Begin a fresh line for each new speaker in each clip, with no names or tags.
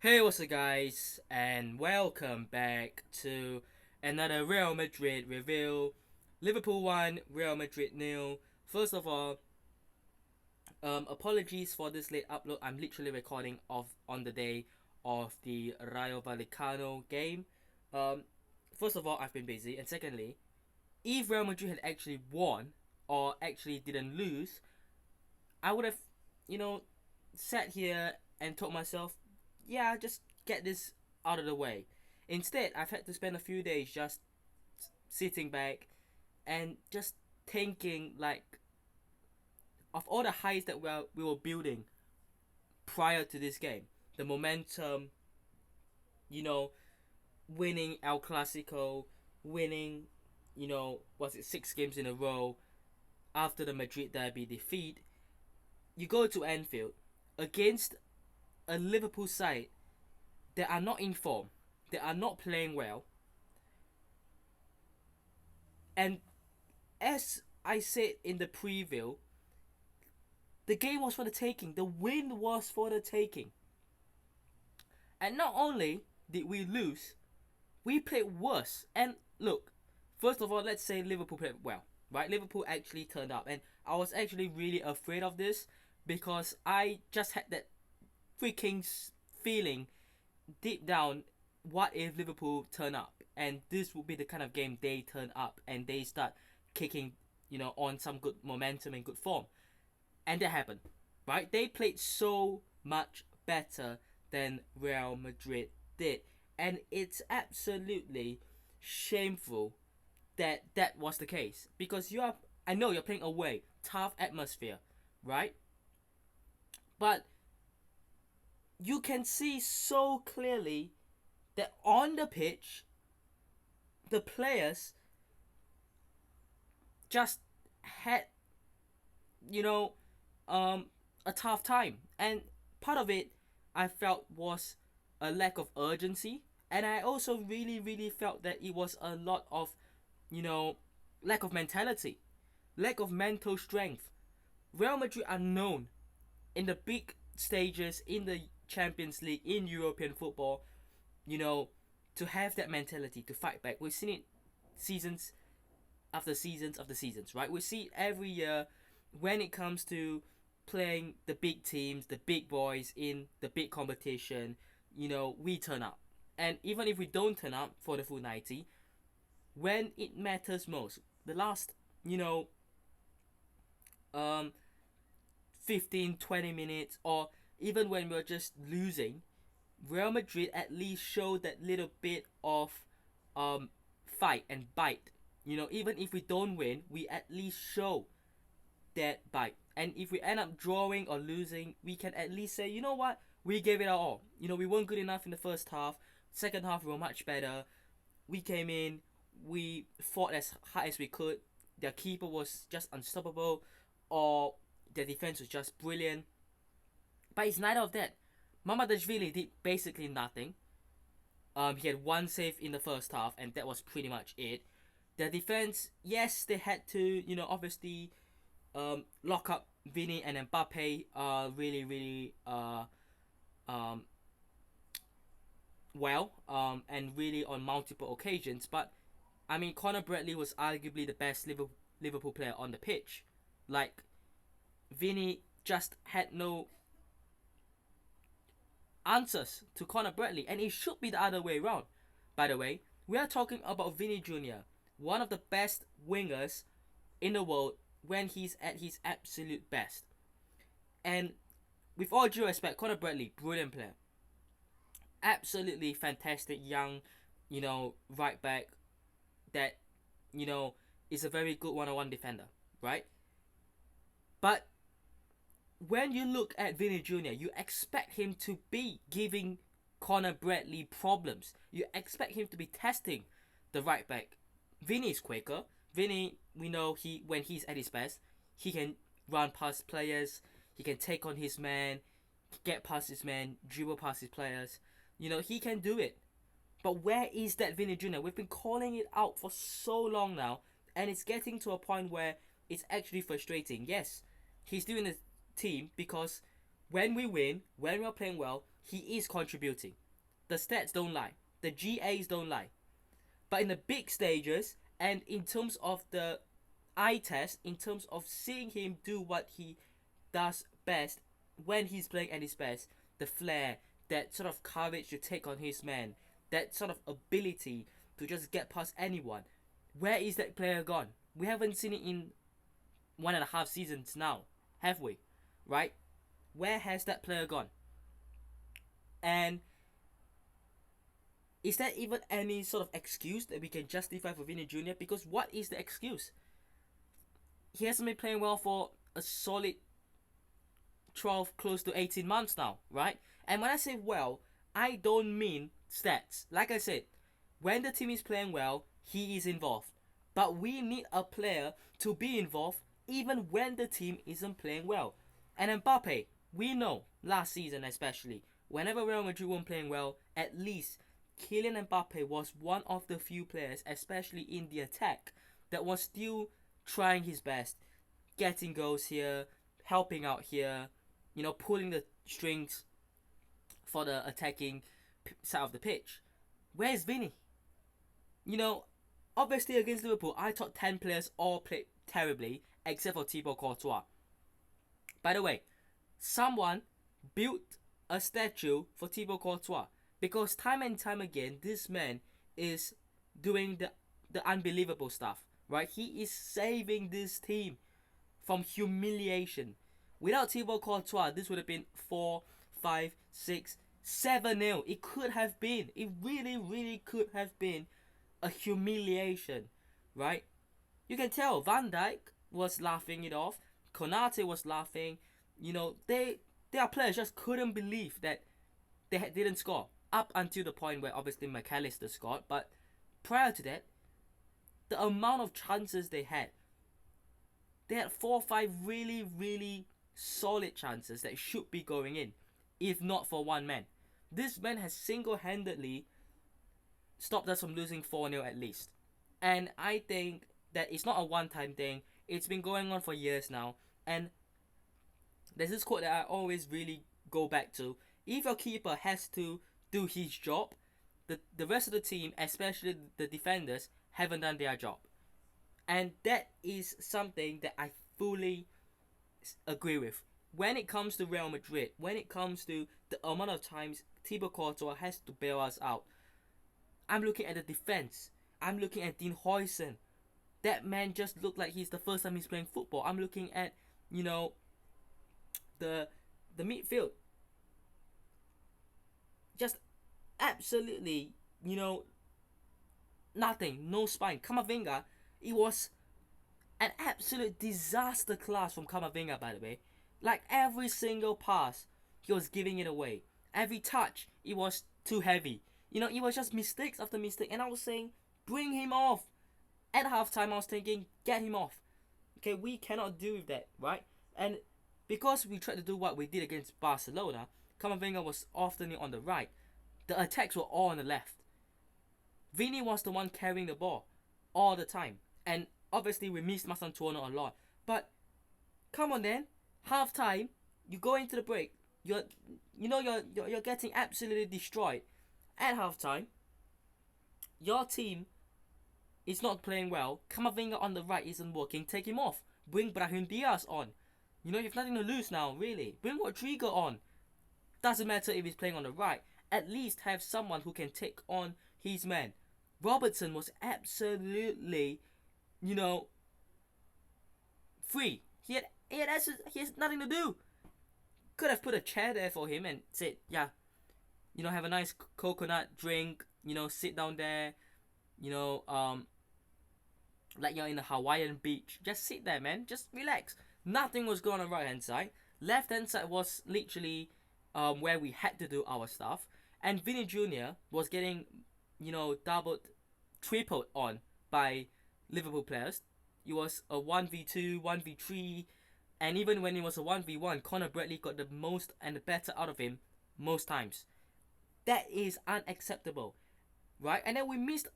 Hey, what's up, guys, and welcome back to another Real Madrid review. Liverpool 1, Real Madrid nil. First of all, apologies for this late upload. I'm literally recording on the day of the Rayo Vallecano game. Um, First of all, I've been busy, and secondly, if Real Madrid had actually won or actually didn't lose, I would have, you know, sat here and told myself, yeah, just get this out of the way. Instead, I've had to spend a few days just sitting back and just thinking like of all the highs that we were building prior to this game. The momentum, you know, winning El Clasico, winning, was it 6 games in a row after the Madrid derby defeat. You go to Anfield against a Liverpool side that are not in form, they are not playing well, and as I said in the preview, the game was for the taking. The win was for the taking. And not only did we lose, we played worse. And look, first of all, let's say Liverpool played well, right? Liverpool actually turned up, and I was actually really afraid of this because I just had that freaking feeling deep down. What if Liverpool turn up, and this would be the kind of game they turn up and they start kicking, on some good momentum and good form, and that happened, right? They played so much better than Real Madrid did, and it's absolutely shameful that that was the case because I know you're playing away, tough atmosphere, right? But you can see so clearly that on the pitch, the players just had, you know, um, a tough time, and part of it I felt was a lack of urgency, and I also really felt that it was a lot of, you know, lack of mentality, lack of mental strength. Real Madrid are known in the big stages in the Champions League, in European football, you know, to have that mentality to fight back. We've seen it seasons after seasons after seasons, right? We see it every year when it comes to playing the big teams, the big boys in the big competition. We turn up. And even if we don't turn up for the full 90, when it matters most, the last, you know, um, 15, 20 minutes, or even when we're just losing, Real Madrid at least show that little bit of fight and bite. Even if we don't win, we at least show that bite. And if we end up drawing or losing, we can at least say, you know what, we gave it our all. We weren't good enough in the first half. Second half, we were much better. We came in, we fought as hard as we could. Their keeper was just unstoppable, or their defense was just brilliant. But it's neither of that. Mamadashvili did basically nothing. He had one save in the first half, and that was pretty much it. Their defense, yes, they had to, obviously, lock up Vini and Mbappe really um, well, and really on multiple occasions. But I mean, Conor Bradley was arguably the best Liverpool player on the pitch. Like, Vini just had no answers to Conor Bradley, and it should be the other way around. By the way, we are talking about Vini Jr., one of the best wingers in the world when he's at his absolute best. And with all due respect, Conor Bradley, brilliant player, absolutely fantastic young, right back that, you know, is a very good one-on-one defender, right? But when you look at Vinny Jr., you expect him to be giving Conor Bradley problems. You expect him to be testing the right back. Vinny is quicker. Vinny, we know when he's at his best, he can run past players, he can take on his man, get past his man, dribble past his players. He can do it. But where is that Vinny Jr.? We've been calling it out for so long now, and it's getting to a point where it's actually frustrating. Yes, he's doing the team because when we win, when we're playing well, he is contributing. The stats don't lie. The GAs don't lie. But in the big stages, and in terms of the eye test, in terms of seeing him do what he does best when he's playing at his best, the flair, that sort of courage to take on his man, that sort of ability to just get past anyone, where is that player gone? We haven't seen it in 1.5 seasons now, have we? Right? Where has that player gone? And is there even any sort of excuse that we can justify for Vinny Jr.? Because what is the excuse? He hasn't been playing well for a solid 12, close to 18 months now, right? And when I say well, I don't mean stats. Like I said, when the team is playing well, he is involved. But we need a player to be involved even when the team isn't playing well. And Mbappe, we know, last season especially, whenever Real Madrid weren't playing well, at least Kylian Mbappe was one of the few players, especially in the attack, that was still trying his best, getting goals here, helping out here, pulling the strings for the attacking side of the pitch. Where's Vinny? Obviously against Liverpool, I thought 10 players all played terribly, except for Thibaut Courtois. By the way, someone built a statue for Thibaut Courtois, because time and time again, this man is doing the unbelievable stuff, right? He is saving this team from humiliation. Without Thibaut Courtois, this would have been 4, 5, 6, 7-0. It could have been. It really, really could have been a humiliation, right? You can tell Van Dijk was laughing it off. Konate was laughing. Their players just couldn't believe that they didn't score. Up until the point where obviously McAllister scored. But prior to that, the amount of chances they had 4 or 5 really, really solid chances that should be going in, if not for one man. This man has single-handedly stopped us from losing 4-0 at least. And I think that it's not a one-time thing. It's been going on for years now. And there's this quote that I always really go back to. If your keeper has to do his job, the rest of the team, especially the defenders, haven't done their job. And that is something that I fully agree with. When it comes to Real Madrid, when it comes to the amount of times Thibaut Courtois has to bail us out, I'm looking at the defense. I'm looking at Dean Huijsen. That man just looked like he's the first time he's playing football. I'm looking at, the midfield. Just absolutely, nothing. No spine. Camavinga, it was an absolute disaster class from Camavinga, by the way. Like every single pass, he was giving it away. Every touch, it was too heavy. It was just mistakes after mistake. And I was saying, bring him off. At halftime, I was thinking, get him off. Okay, we cannot do that, right? And because we tried to do what we did against Barcelona, Camavinga was often on the right. The attacks were all on the left. Vini was the one carrying the ball all the time. And obviously, we missed Masantuono a lot. But come on then, halftime, you go into the break. You're getting absolutely destroyed. At halftime, your team is not playing well. Camavinga on the right isn't working. Take him off. Bring Brahim Diaz on. You have nothing to lose now, really. Bring Rodrigo on. Doesn't matter if he's playing on the right. At least have someone who can take on his man. Robertson was absolutely, free. He has nothing to do. Could have put a chair there for him and said, yeah, have a nice coconut drink, sit down there, like you're in a Hawaiian beach. Just sit there, man. Just relax. Nothing was going on right hand side. Left hand side was literally where we had to do our stuff. And Vinny Jr. was getting, doubled, tripled on by Liverpool players. It was a 1v2, 1v3, and even when it was a 1v1, Conor Bradley got the most and the better out of him most times. That is unacceptable, right? And then we missed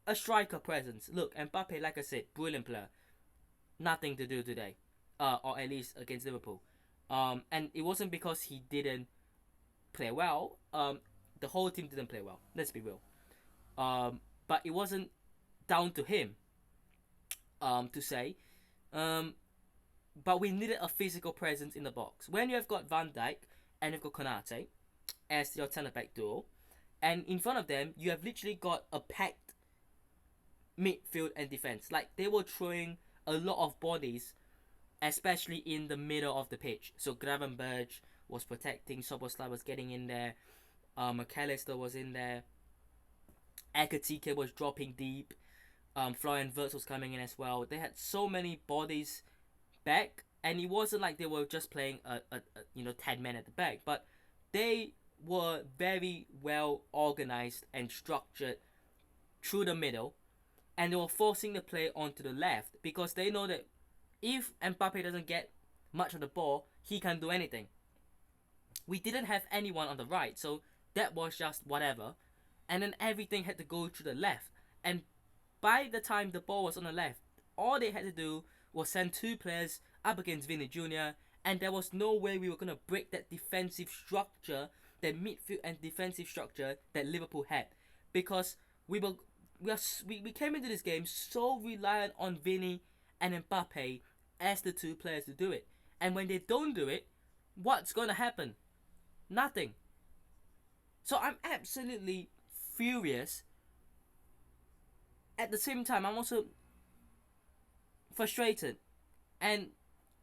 a striker presence. Look, Mbappe, like I said, brilliant player. Nothing to do today, or at least against Liverpool. And it wasn't because he didn't play well. The whole team didn't play well. Let's be real. But it wasn't down to him. To say. Um, but we needed a physical presence in the box. When you have got Van Dijk and you've got Konate as your centre back duo, and in front of them you have literally got a packed midfield and defense. Like they were throwing a lot of bodies, especially in the middle of the pitch. So Gravenberg was protecting, Soboslai was getting in there, McAllister was in there, Ekatike was dropping deep, Florian Wirtz was coming in as well. They had so many bodies back, and it wasn't like they were just playing a 10 men at the back, but they were very well organized and structured through the middle, and they were forcing the play onto the left because they know that if Mbappe doesn't get much of the ball, he can't do anything. We didn't have anyone on the right, so that was just whatever, and then everything had to go through the left. And by the time the ball was on the left, all they had to do was send two players up against Vinny Jr., and there was no way we were going to break that defensive structure, that midfield and defensive structure that Liverpool had, because we came into this game so reliant on Vinny and Mbappe as the two players to do it. And when they don't do it, what's going to happen? Nothing. So I'm absolutely furious. At the same time, I'm also frustrated. And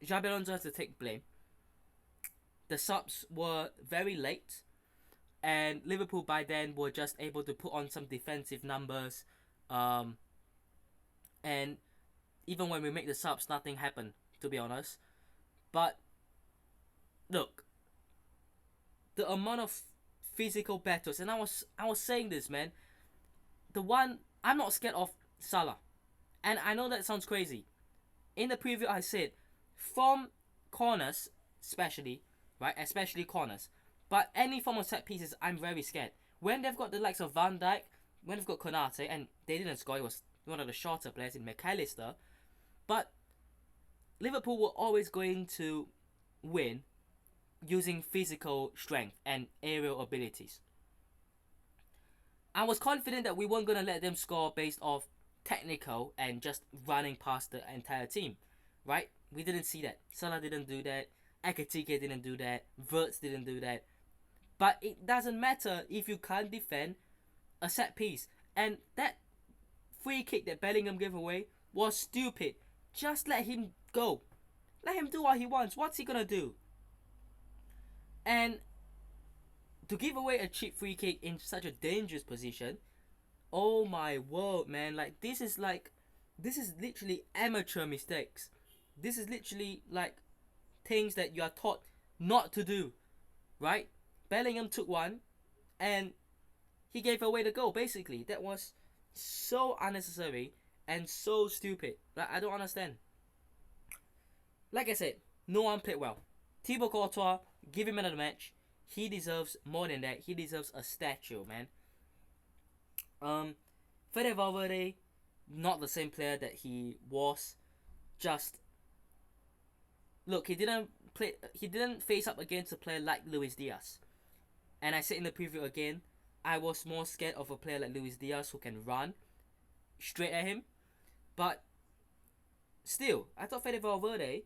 Xabi Alonso has to take blame. The subs were very late, and Liverpool by then were just able to put on some defensive numbers. And even when we make the subs, nothing happened, to be honest. But look, the amount of physical battles, and I was saying this, man. I'm not scared of Salah, and I know that sounds crazy. In the preview, I said from corners, especially corners, but any form of set pieces, I'm very scared. When they've got the likes of Van Dijk, when they've got Konate, and they didn't score, it was one of the shorter players in McAllister, but Liverpool were always going to win using physical strength and aerial abilities. I was confident that we weren't going to let them score based off technical and just running past the entire team, right? We didn't see that. Salah didn't do that. Ekatike didn't do that. Wirtz didn't do that. But it doesn't matter if you can't defend a set piece. And that free kick that Bellingham gave away was stupid. Just let him go. Let him do what he wants. What's he gonna do? And to give away a cheap free kick in such a dangerous position, oh my word, man! This is literally amateur mistakes. This is literally like things that you are taught not to do, right? Bellingham took one, and he gave away the goal. Basically, that was so unnecessary and so stupid. I don't understand. Like I said, no one played well. Thibaut Courtois, give him another match. He deserves more than that. He deserves a statue, man. Fede Valverde, not the same player that he was. Just look, he didn't face up against a player like Luis Diaz. And I said in the preview again, I was more scared of a player like Luis Diaz who can run straight at him. But still, I thought Fede Valverde,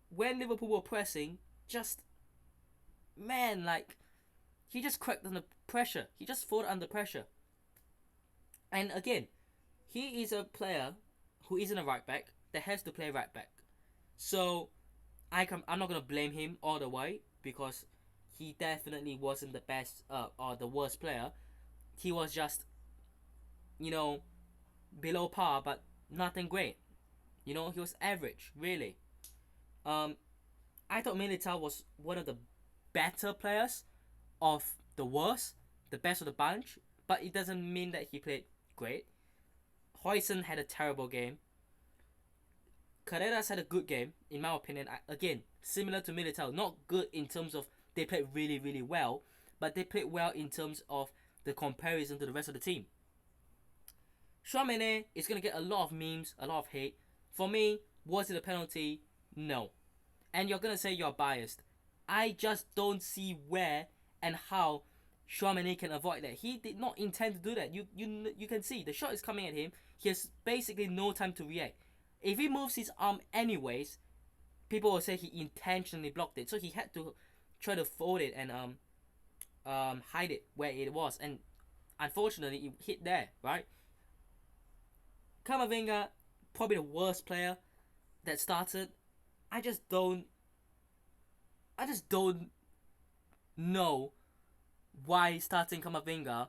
when Liverpool were pressing, he just cracked under pressure. He just fought under pressure. And again, he is a player who isn't a right back that has to play right back. So I'm not gonna blame him all the way, because he definitely wasn't the best or the worst player. He was just, below par, but nothing great. He was average, really. I thought Militao was one of the better players of the worst, the best of the bunch, but it doesn't mean that he played great. Huijsen had a terrible game. Carreras had a good game, in my opinion. Again, similar to Militao, not good in terms of they played really, really well, but they played well in terms of the comparison to the rest of the team. Tchouaméni is going to get a lot of memes, a lot of hate. For me, was it a penalty? No. And you're going to say you're biased. I just don't see where and how Chouameni can avoid that. He did not intend to do that. You can see the shot is coming at him. He has basically no time to react. If he moves his arm anyways, people will say he intentionally blocked it. So he had to try to fold it and hide it where it was, and unfortunately it hit there, right? Camavinga, probably the worst player that started. I just don't know why starting Camavinga,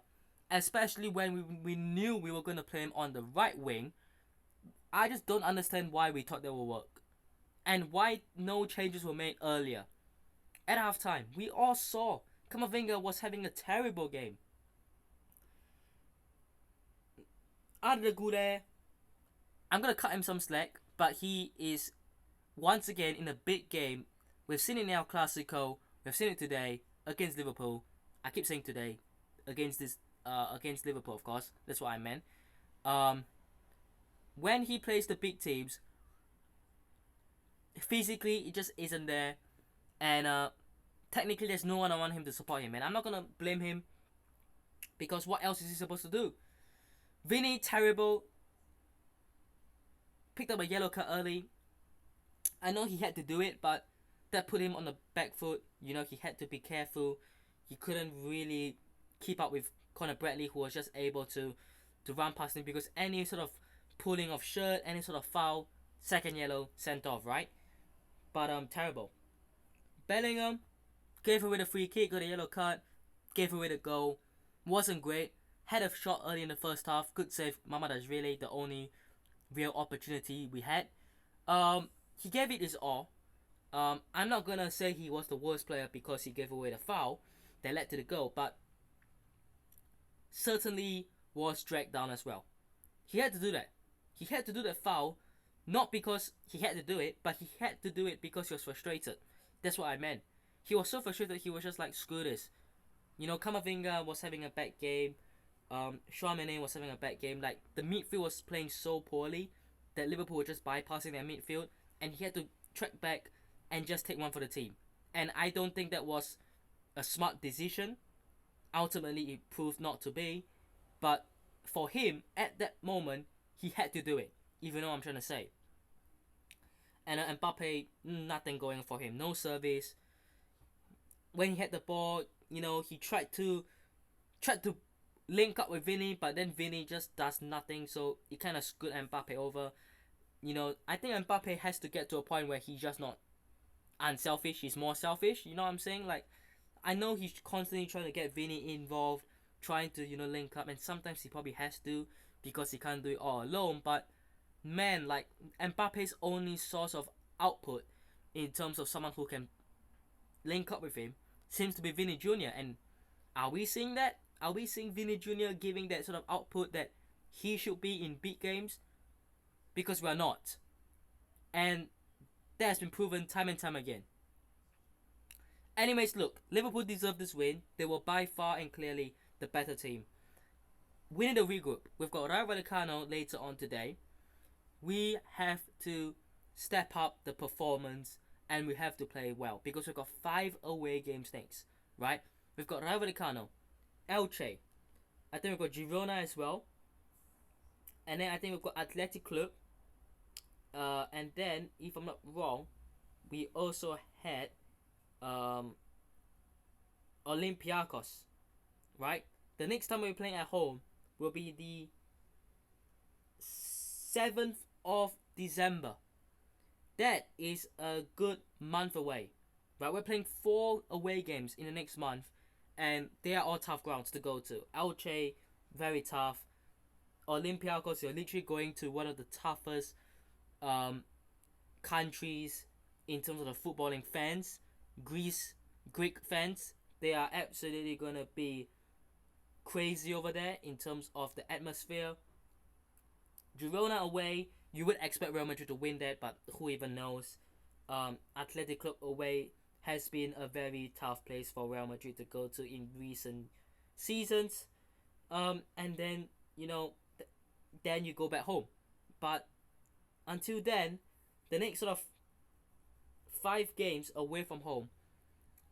especially when we knew we were gonna play him on the right wing. I just don't understand why we thought that would work, and why no changes were made earlier. At halftime, we all saw Camavinga was having a terrible game. Arda Güler, I'm gonna cut him some slack, but he is once again in a big game. We've seen it in El Clasico. We've seen it today against Liverpool. I keep saying today against Liverpool, of course. That's what I meant. When he plays the big teams, physically it just isn't there, and technically there's no one around him to support him. And I'm not gonna blame him because what else is he supposed to do? Vinny, terrible. Picked up a yellow card early. I know he had to do it, but that put him on the back foot. You know, he had to be careful. He couldn't really keep up with Conor Bradley, who was just able to run past him, because any sort of pulling of shirt, any sort of foul, second yellow, sent off, right? But terrible. Bellingham gave away the free kick, got a yellow card, gave away the goal. Wasn't great. Had a shot early in the first half. Good save. Mamad really the only real opportunity we had. He gave it his all. I'm not gonna say he was the worst player because he gave away the foul that led to the goal, but certainly was dragged down as well. He had to do that. He had to do that foul, not because he had to do it, but he had to do it because he was frustrated. That's what I meant. He was so frustrated, he was just like, screw this. You know, Camavinga was having a bad game. Chouameni was having a bad game. Like, the midfield was playing so poorly that Liverpool were just bypassing their midfield, and he had to track back and just take one for the team. And I don't think that was a smart decision. Ultimately, it proved not to be. But for him, at that moment, he had to do it. Even though I'm trying to say. And Mbappe, nothing going for him. No service. When he had the ball, you know, he tried to link up with Vinny, but then Vinny just does nothing. So it kind of screwed Mbappe over. You know, I think Mbappe has to get to a point where he's just not unselfish. He's more selfish. You know what I'm saying? Like, I know he's constantly trying to get Vinny involved, trying to, you know, link up, and sometimes he probably has to because he can't do it all alone. But man, like, Mbappe's only source of output in terms of someone who can link up with him seems to be Vinny Jr. And are we seeing that? Are we seeing Vinny Jr. giving that sort of output that he should be in big games? Because we are not. And that has been proven time and time again. Anyways, look, Liverpool deserved this win. They were by far and clearly the better team. We need to regroup. We've got Rayo Vallecano later on today. We have to step up the performance and we have to play well because we've got 5 away games next, right? We've got Rayo Vallecano, Elche. I think we've got Girona as well. And then I think we've got Athletic Club. And then, if I'm not wrong, we also had Olympiacos, right? The next time we're playing at home will be the 7th of December. That is a good month away, right? We're playing 4 away games in the next month, and they are all tough grounds to go to. Elche, very tough. Olympiacos, you're literally going to one of the toughest countries in terms of the footballing fans. Greek fans, they are absolutely gonna be crazy over there in terms of the atmosphere. Girona away, you would expect Real Madrid to win that, but who even knows? Athletic Club away has been a very tough place for Real Madrid to go to in recent seasons. And then, you know, then you go back home. But until then, the next sort of 5 games away from home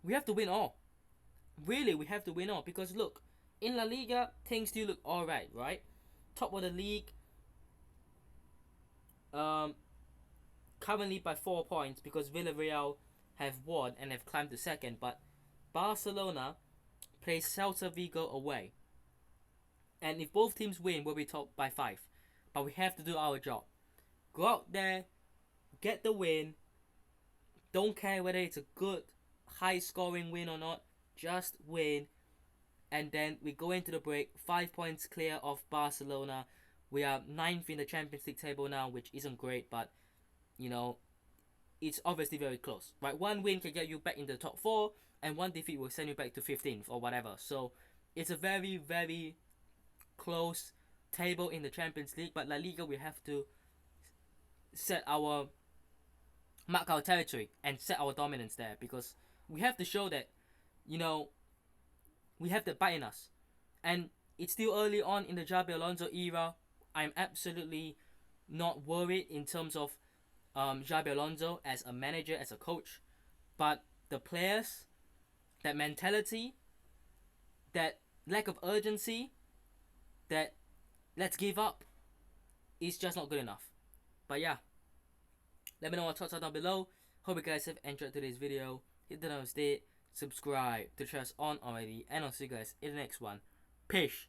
We have to win all. Really, we have to win all because look, in La Liga things do look alright, right? Top of the league, um, currently by 4 points because Villarreal have won and have climbed to second, but Barcelona plays Celta Vigo away. And if both teams win, we'll be top by 5. But we have to do our job. Go out there, get the win. Don't care whether it's a good, high scoring win or not. Just win. And then we go into the break 5 points clear of Barcelona. We are 9th in the Champions League table now, which isn't great, but you know, it's obviously very close, right? One win can get you back in the top 4, and one defeat will send you back to 15th or whatever. So it's a very, very close table in the Champions League. But La Liga, we have to set our mark our territory and set our dominance there because we have to show that, you know, we have the bite in us. And it's still early on in the Xabi Alonso era. I'm absolutely not worried in terms of Xabi Alonso as a manager, as a coach, but the players, that mentality, that lack of urgency, that let's give up, is just not good enough. But yeah, let me know what thoughts are down below. Hope you guys have enjoyed today's video. Hit the notification, subscribe to the channel on already, and I'll see you guys in the next one. Peace.